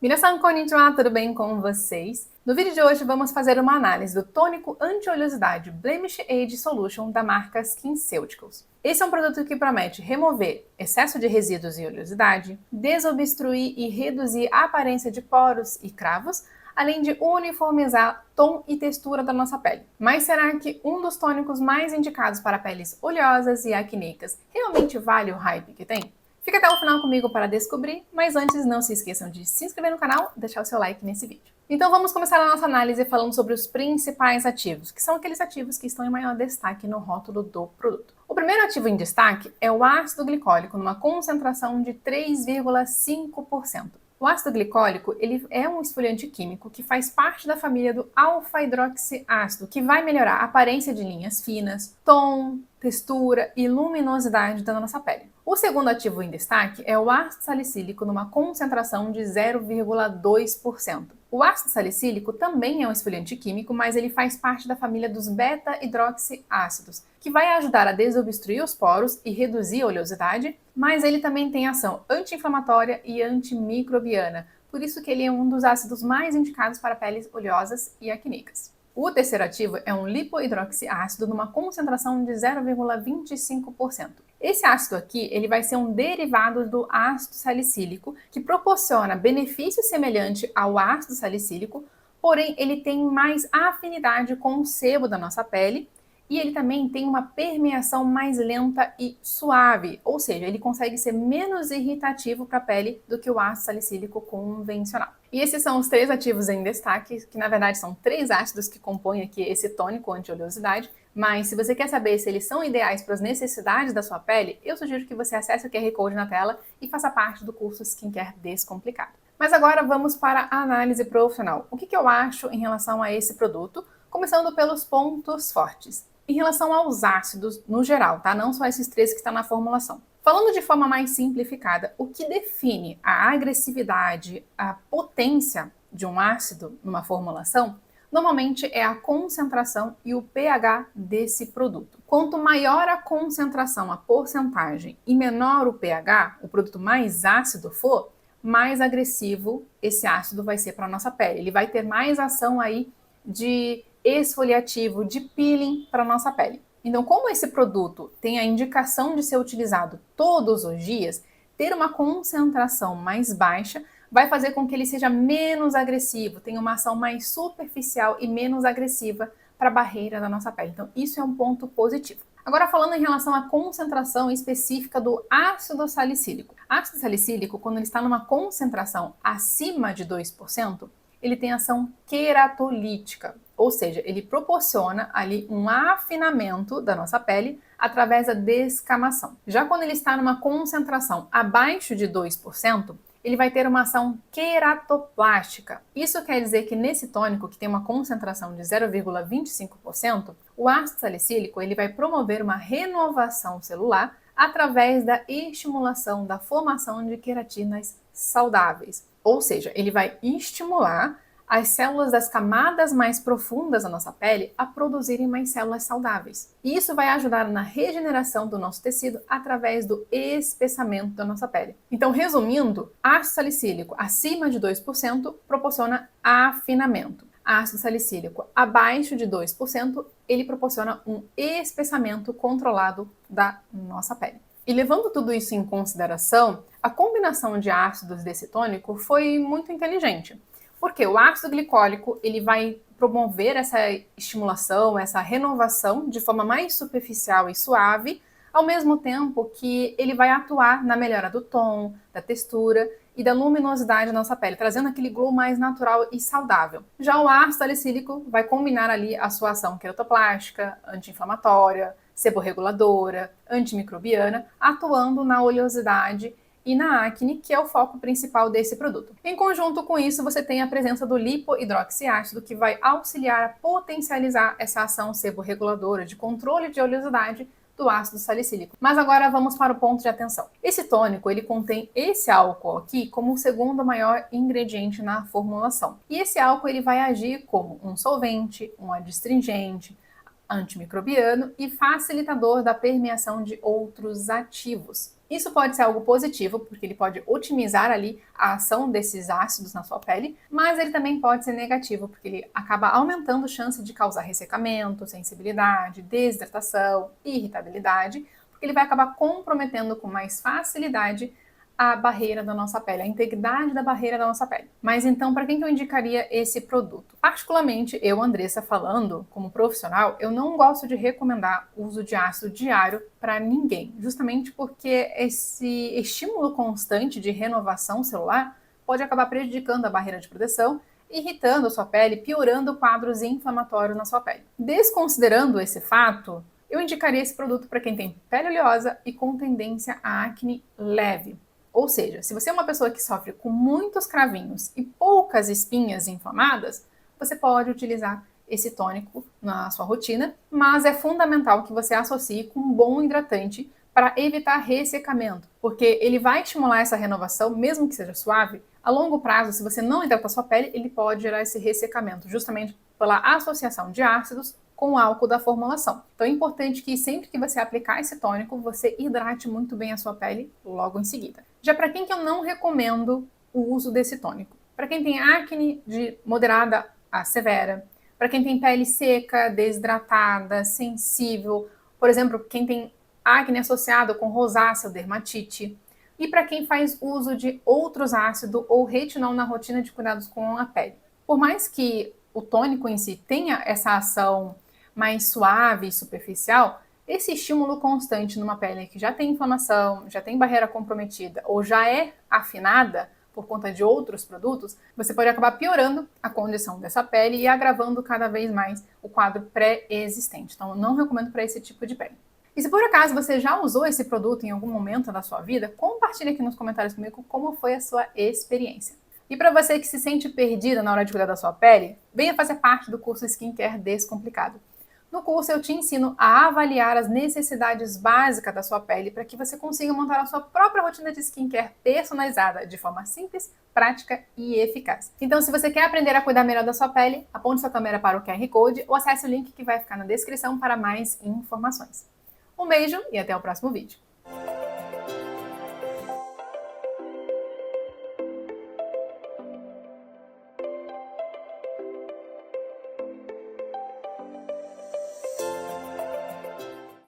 Minasan konnichiwa, tudo bem com vocês? No vídeo de hoje vamos fazer uma análise do tônico anti-oleosidade Blemish Age Solution da marca SkinCeuticals. Esse é um produto que promete remover excesso de resíduos e oleosidade, desobstruir e reduzir a aparência de poros e cravos, além de uniformizar tom e textura da nossa pele. Mas será que um dos tônicos mais indicados para peles oleosas e acneicas realmente vale o hype que tem? Fica até o final comigo para descobrir, mas antes não se esqueçam de se inscrever no canal e deixar o seu like nesse vídeo. Então vamos começar a nossa análise falando sobre os principais ativos, que são aqueles ativos que estão em maior destaque no rótulo do produto. O primeiro ativo em destaque é o ácido glicólico, numa concentração de 3,5%. O ácido glicólico ele é um esfoliante químico que faz parte da família do alfa-hidroxiácido, que vai melhorar a aparência de linhas finas, tom, textura e luminosidade da nossa pele. O segundo ativo em destaque é o ácido salicílico numa concentração de 0,2%. O ácido salicílico também é um esfoliante químico, mas ele faz parte da família dos beta-hidroxiácidos, que vai ajudar a desobstruir os poros e reduzir a oleosidade, mas ele também tem ação anti-inflamatória e antimicrobiana, por isso que ele é um dos ácidos mais indicados para peles oleosas e acneicas. O terceiro ativo é um lipohidroxiácido numa concentração de 0,25%. Esse ácido aqui, ele vai ser um derivado do ácido salicílico, que proporciona benefício semelhante ao ácido salicílico, porém ele tem mais afinidade com o sebo da nossa pele e ele também tem uma permeação mais lenta e suave, ou seja, ele consegue ser menos irritativo para a pele do que o ácido salicílico convencional. E esses são os três ativos em destaque, que na verdade são três ácidos que compõem aqui esse tônico anti-oleosidade, mas se você quer saber se eles são ideais para as necessidades da sua pele, eu sugiro que você acesse o QR Code na tela e faça parte do curso Skincare Descomplicado. Mas agora vamos para a análise profissional. O que eu acho em relação a esse produto? Começando pelos pontos fortes. Em relação aos ácidos no geral, tá? Não só esses três que estão na formulação. Falando de forma mais simplificada, o que define a agressividade, a potência de um ácido numa formulação, normalmente é a concentração e o pH desse produto. Quanto maior a concentração, a porcentagem, e menor o pH, o produto mais ácido for, mais agressivo esse ácido vai ser para a nossa pele. Ele vai ter mais ação aí de esfoliativo, de peeling para a nossa pele. Então, como esse produto tem a indicação de ser utilizado todos os dias, ter uma concentração mais baixa vai fazer com que ele seja menos agressivo, tenha uma ação mais superficial e menos agressiva para a barreira da nossa pele. Então, isso é um ponto positivo. Agora, falando em relação à concentração específica do ácido salicílico. Ácido salicílico, quando ele está numa concentração acima de 2%, ele tem ação queratolítica, ou seja, ele proporciona ali um afinamento da nossa pele através da descamação. Já quando ele está numa concentração abaixo de 2%, ele vai ter uma ação queratoplástica. Isso quer dizer que nesse tônico, que tem uma concentração de 0,25%, o ácido salicílico ele vai promover uma renovação celular através da estimulação da formação de queratinas saudáveis. Ou seja, ele vai estimular as células das camadas mais profundas da nossa pele a produzirem mais células saudáveis. E isso vai ajudar na regeneração do nosso tecido através do espessamento da nossa pele. Então, resumindo, ácido salicílico acima de 2% proporciona afinamento. Ácido salicílico abaixo de 2%, ele proporciona um espessamento controlado da nossa pele. E levando tudo isso em consideração, a combinação de ácidos desse tônico foi muito inteligente. Porque o ácido glicólico ele vai promover essa estimulação, essa renovação de forma mais superficial e suave, ao mesmo tempo que ele vai atuar na melhora do tom, da textura e da luminosidade da nossa pele, trazendo aquele glow mais natural e saudável. Já o ácido salicílico vai combinar ali a sua ação queratoplástica, anti-inflamatória, seborreguladora, antimicrobiana, atuando na oleosidade e na acne, que é o foco principal desse produto. Em conjunto com isso, você tem a presença do lipohidroxiácido, que vai auxiliar a potencializar essa ação seborreguladora de controle de oleosidade do ácido salicílico. Mas agora vamos para o ponto de atenção. Esse tônico, ele contém esse álcool aqui como o segundo maior ingrediente na formulação. E esse álcool ele vai agir como um solvente, um adstringente, antimicrobiano e facilitador da permeação de outros ativos. Isso pode ser algo positivo, porque ele pode otimizar ali a ação desses ácidos na sua pele, mas ele também pode ser negativo, porque ele acaba aumentando a chance de causar ressecamento, sensibilidade, desidratação, irritabilidade, porque ele vai acabar comprometendo com mais facilidade a barreira da nossa pele, a integridade da barreira da nossa pele. Mas então, para quem que eu indicaria esse produto? Particularmente, eu, Andressa, falando como profissional, eu não gosto de recomendar o uso de ácido diário para ninguém, justamente porque esse estímulo constante de renovação celular pode acabar prejudicando a barreira de proteção, irritando a sua pele, piorando quadros inflamatórios na sua pele. Desconsiderando esse fato, eu indicaria esse produto para quem tem pele oleosa e com tendência a acne leve. Ou seja, se você é uma pessoa que sofre com muitos cravinhos e poucas espinhas inflamadas, você pode utilizar esse tônico na sua rotina, mas é fundamental que você associe com um bom hidratante para evitar ressecamento, porque ele vai estimular essa renovação, mesmo que seja suave. A longo prazo, se você não hidratar sua pele, ele pode gerar esse ressecamento, justamente pela associação de ácidos com o álcool da formulação. Então é importante que sempre que você aplicar esse tônico, você hidrate muito bem a sua pele logo em seguida. Já para quem que eu não recomendo o uso desse tônico? Para quem tem acne de moderada a severa, para quem tem pele seca, desidratada, sensível, por exemplo, quem tem acne associado com rosácea ou dermatite, e para quem faz uso de outros ácidos ou retinol na rotina de cuidados com a pele. Por mais que o tônico em si tenha essa ação mais suave e superficial, esse estímulo constante numa pele que já tem inflamação, já tem barreira comprometida ou já é afinada por conta de outros produtos, você pode acabar piorando a condição dessa pele e agravando cada vez mais o quadro pré-existente. Então, eu não recomendo para esse tipo de pele. E se por acaso você já usou esse produto em algum momento da sua vida, compartilhe aqui nos comentários comigo como foi a sua experiência. E para você que se sente perdida na hora de cuidar da sua pele, venha fazer parte do curso Skincare Descomplicado. No curso eu te ensino a avaliar as necessidades básicas da sua pele para que você consiga montar a sua própria rotina de skincare personalizada de forma simples, prática e eficaz. Então, se você quer aprender a cuidar melhor da sua pele, aponte sua câmera para o QR Code ou acesse o link que vai ficar na descrição para mais informações. Um beijo e até o próximo vídeo.